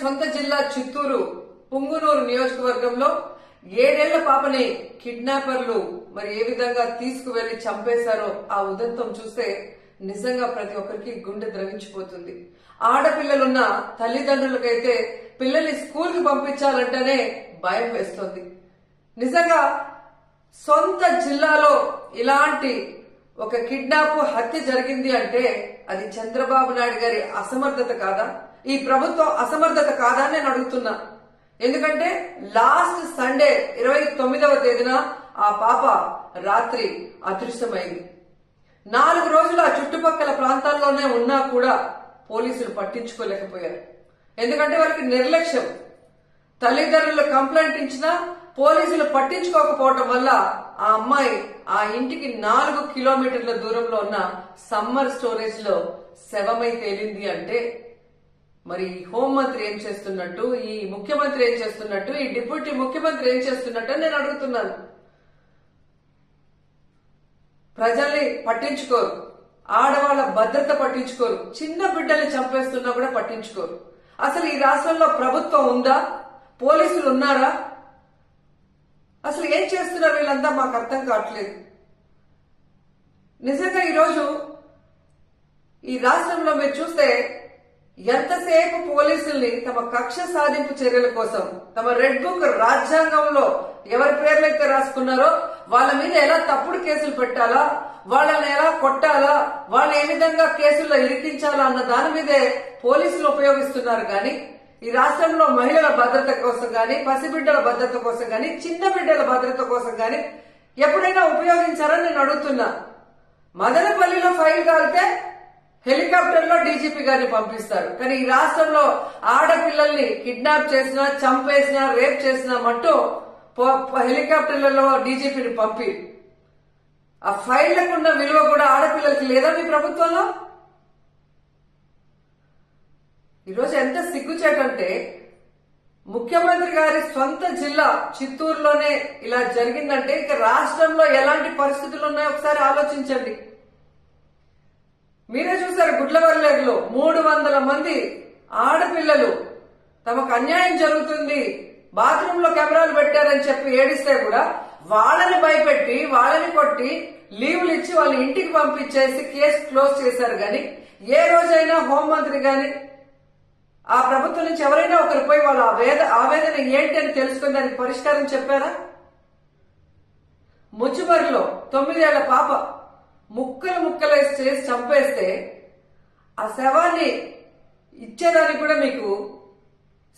సొంత జిల్లా చిత్తూరు పుంగునూరు నియోజకవర్గంలో 7 ఏళ్ల పాపని కిడ్నాపర్లు మరి ఏ విధంగా తీసుకువెళ్లి చంపేశారో ఆ ఉదంతం చూస్తే నిజంగా ప్రతి ఒక్కరికి గుండె ద్రవించిపోతుంది. ఆడపిల్లలున్న తల్లిదండ్రులకైతే పిల్లల్ని స్కూల్ కి పంపించాలంటేనే భయం వేస్తుంది. నిజంగా సొంత జిల్లాలో ఇలాంటి ఒక కిడ్నాప్ హత్య జరిగింది అంటే అది చంద్రబాబు నాయుడు గారి అసమర్థత కాదా, ఈ ప్రభుత్వం అసమర్థత కాదా అని నేను అడుగుతున్నా. ఎందుకంటే లాస్ట్ సండే 29వ తేదీన ఆ పాప రాత్రి అదృశ్యమైంది. 4 రోజులు ఆ చుట్టుపక్కల ప్రాంతాల్లోనే ఉన్నా కూడా పోలీసులు పట్టించుకోలేకపోయారు. ఎందుకంటే వాళ్ళకి నిర్లక్ష్యం. తల్లిదండ్రులు కంప్లైంట్ ఇచ్చినా పోలీసులు పట్టించుకోకపోవటం వల్ల ఆ అమ్మాయి ఆ ఇంటికి 4 కిలోమీటర్ల దూరంలో ఉన్న సమ్మర్ స్టోరేజ్ లో శవమై తేలింది అంటే మరి హోంమంత్రి ఏం చేస్తున్నట్టు, ఈ ముఖ్యమంత్రి ఏం చేస్తున్నట్టు, ఈ డిప్యూటీ ముఖ్యమంత్రి ఏం చేస్తున్నట్టు నేను అడుగుతున్నాను. ప్రజల్ని పట్టించుకోరు, ఆడవాళ్ల భద్రత పట్టించుకోరు, చిన్న బిడ్డల్ని చంపేస్తున్నా కూడా పట్టించుకోరు. అసలు ఈ రాష్ట్రంలో ప్రభుత్వం ఉందా? పోలీసులు ఉన్నారా? అసలు ఏం చేస్తున్నారు వీళ్ళంతా మాకు అర్థం కావట్లేదు. నిజంగా ఈరోజు ఈ రాష్ట్రంలో మీరు చూస్తే ఎంతసేపు పోలీసుల్ని తమ కక్ష సాధింపు చర్యల కోసం, తమ రెడ్ బుక్ రాజ్యాంగంలో ఎవరి పేర్లైతే రాసుకున్నారో వాళ్ళ మీద ఎలా తప్పుడు కేసులు పెట్టాలా, వాళ్ళని ఎలా కొట్టాలా, వాళ్ళని ఏ విధంగా కేసుల్లో ఇరికించాలా అన్న దాని మీదే పోలీసులు ఉపయోగిస్తున్నారు. కానీ ఈ రాష్ట్రంలో మహిళల భద్రత కోసం గాని, పసిబిడ్డల భద్రత కోసం గాని, చిన్న బిడ్డల భద్రత కోసం గాని ఎప్పుడైనా ఉపయోగించారని నేను అడుగుతున్నా. మదనపల్లిలో ఫైల్ కాలితే హెలికాప్టర్ లో డీజీపీ గారిని పంపిస్తారు. కానీ ఈ రాష్ట్రంలో ఆడపిల్లల్ని కిడ్నాప్ చేసినా, చంపేసినా, రేప్ చేసినా మట్టు హెలికాప్టర్లలో డీజీపీని పంపి ఆ ఫైళ్లకు ఉన్న విలువ కూడా ఆడపిల్లలకి లేదా మీ ప్రభుత్వంలో? ఈరోజు ఎంత సిగ్గుచేటంటే ముఖ్యమంత్రి గారి సొంత జిల్లా చిత్తూరులోనే ఇలా జరిగిందంటే ఇక రాష్ట్రంలో ఎలాంటి పరిస్థితులు ఉన్నాయో ఒకసారి ఆలోచించండి. మీరే చూసారు, గుడ్లవల్లేరులో 300 మంది ఆడపిల్లలు తమకు అన్యాయం జరుగుతుంది, బాత్రూమ్ లో కెమెరాలు పెట్టారని చెప్పి ఏడిస్తే కూడా వాళ్ళని భయపెట్టి, వాళ్ళని కొట్టి, లీవులు ఇచ్చి వాళ్ళని ఇంటికి పంపించేసి కేసు క్లోజ్ చేశారు. గాని ఏ రోజైనా హోంమంత్రి గాని ఆ ప్రభుత్వం నుంచి ఎవరైనా ఒకరు పోయి వాళ్ళ ఆవేదన ఏంటి అని తెలుసుకుని దానికి పరిష్కారం చెప్పారా? ముచ్చుమరిలో 9 ఏళ్ల పాప ముక్కలు చేసి చంపేస్తే ఆ శవాన్ని ఇచ్చేదానికి కూడా మీకు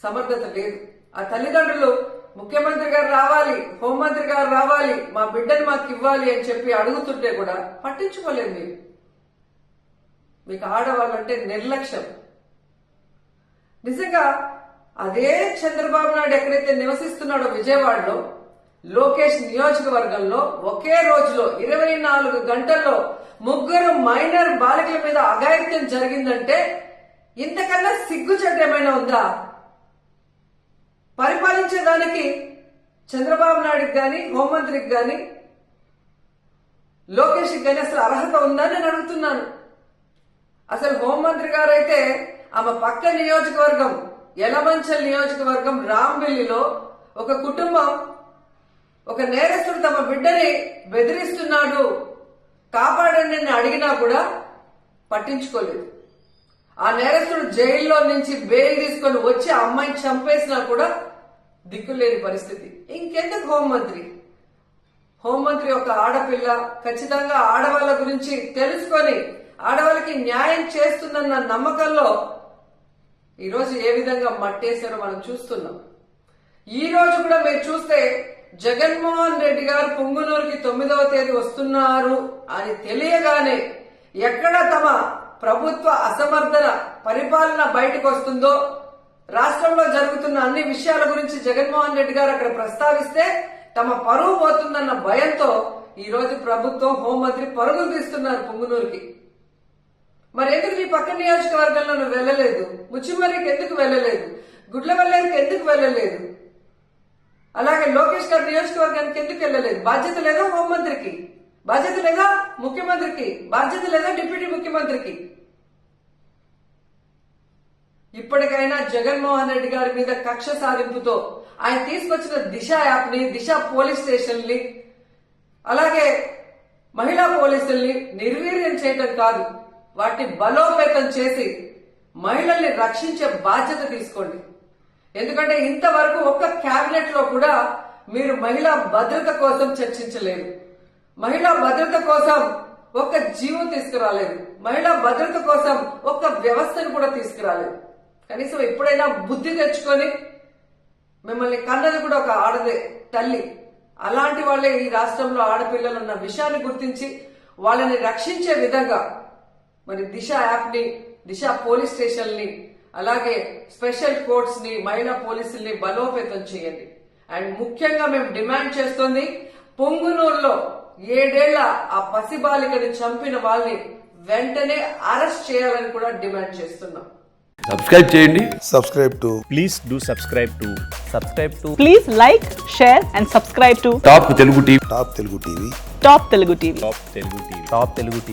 సమర్థత లేదు. ఆ తల్లిదండ్రులు ముఖ్యమంత్రి గారు రావాలి, హోంమంత్రి గారు రావాలి, మా బిడ్డను మాకు ఇవ్వాలి అని చెప్పి అడుగుతుంటే కూడా పట్టించుకోలేదు. మీకు ఆడవాళ్ళంటే నిర్లక్ష్యం. నిజంగా అదే చంద్రబాబు నాయుడు ఎక్కడైతే నివసిస్తున్నాడో విజయవాడలో లోకేష్ నియోజకవర్గంలో ఒకే రోజులో 24 గంటల్లో 3 మైనర్ బాలికల మీద అఘాయిత్యం జరిగిందంటే ఇంతకన్నా సిగ్గుచేటు ఏమైనా ఉందా? పరిపాలించేదానికి చంద్రబాబు నాయుడుకి గాని, హోంమంత్రికి గాని, లోకేష్కి గాని అసలు అర్హత ఉందా నేను అడుగుతున్నాను. అసలు హోంమంత్రి గారైతే ఆమె పక్క నియోజకవర్గం యలమంచల్ నియోజకవర్గం రాంబిల్లిలో ఒక కుటుంబం ఒక నేరస్తుడు తమ బిడ్డని బెదిరిస్తున్నాడు, కాపాడండి అని అడిగినా కూడా పట్టించుకోలేదు. ఆ నేరస్తుడు జైల్లో నుంచి బెయిల్ తీసుకొని వచ్చి ఆ అమ్మాయిని చంపేసినా కూడా దిక్కులేని పరిస్థితి. ఇంకెందుకు హోంమంత్రి? హోంమంత్రి ఒక ఆడపిల్ల, ఖచ్చితంగా ఆడవాళ్ల గురించి తెలుసుకొని ఆడవాళ్ళకి న్యాయం చేస్తుందన్న నమ్మకంలో ఈరోజు ఏ విధంగా మట్టేశారో మనం చూస్తున్నాం. ఈ రోజు కూడా మీరు చూస్తే జగన్మోహన్ రెడ్డి గారు పుంగునూరుకి 9వ తేదీ వస్తున్నారు అని తెలియగానే ఎక్కడ తమ ప్రభుత్వ అసమర్థన పరిపాలన బయటకు వస్తుందో, రాష్ట్రంలో జరుగుతున్న అన్ని విషయాల గురించి జగన్మోహన్ రెడ్డి గారు అక్కడ ప్రస్తావిస్తే తమ పరువు పోతుందన్న భయంతో ఈ రోజు ప్రభుత్వం, హోంమంత్రి పరుగులు తీస్తున్నారు పుంగునూరుకి. మరి ఎందుకు నీ పక్క నియోజకవర్గంలో నువ్వు వెళ్ళలేదు? ముచ్చిమర్రికి ఎందుకు వెళ్ళలేదు? గుడ్లవల్లేరుకి ఎందుకు వెళ్ళలేదు? అలాగే లోకేష్ గారి నియోజకవర్గానికి ఎందుకు వెళ్ళలేదు? బాధ్యత లేదా హోంమంత్రికి? బాధ్యత లేదా ముఖ్యమంత్రికి? బాధ్యత లేదా డిప్యూటీ ముఖ్యమంత్రికి? ఇప్పటికైనా జగన్మోహన్ రెడ్డి గారి మీద కక్ష సాధింపుతో ఆయన తీసుకొచ్చిన దిశ యాప్ ని, దిశ పోలీస్ స్టేషన్ ని, అలాగే మహిళా పోలీసుల్ని నిర్వీర్యం చేయడం కాదు, వాటిని బలోపేతం చేసి మహిళల్ని రక్షించే బాధ్యత తీసుకోండి. ఎందుకంటే ఇంతవరకు ఒక్క కేబినెట్ లో కూడా మీరు మహిళా భద్రత కోసం చర్చించలేదు, మహిళా భద్రత కోసం ఒక్క జీవం తీసుకురాలేదు, మహిళా భద్రత కోసం ఒక్క వ్యవస్థను కూడా తీసుకురాలేదు. కనీసం ఎప్పుడైనా బుద్ధి తెచ్చుకొని, మిమ్మల్ని కన్నది కూడా ఒక ఆడదే తల్లి, అలాంటి వాళ్ళే ఈ రాష్ట్రంలో ఆడపిల్లలు ఉన్న విషయాన్ని గుర్తించి వాళ్ళని రక్షించే విధంగా మరి దిశ యాప్ ని, దిశ పోలీస్ స్టేషన్ ని, అలాగే స్పెషల్ కోర్ట్స్ ని, మహిళా పోలీసుల్ని బలోపేతం చేయండి. అండ్ ముఖ్యంగా మేము డిమాండ్ చేస్తుంది, పొంగునూరులో 7 ఏళ్ల ఆ పసిబాలికని చంపిన వాళ్ళని వెంటనే అరెస్ట్ చేయాలని కూడా డిమాండ్ చేస్తున్నాం. సబ్స్క్రైబ్ చేయండి. Please do subscribe to Please like, share and subscribe to top Telugu TV. Top Telugu TV. Top Telugu TV.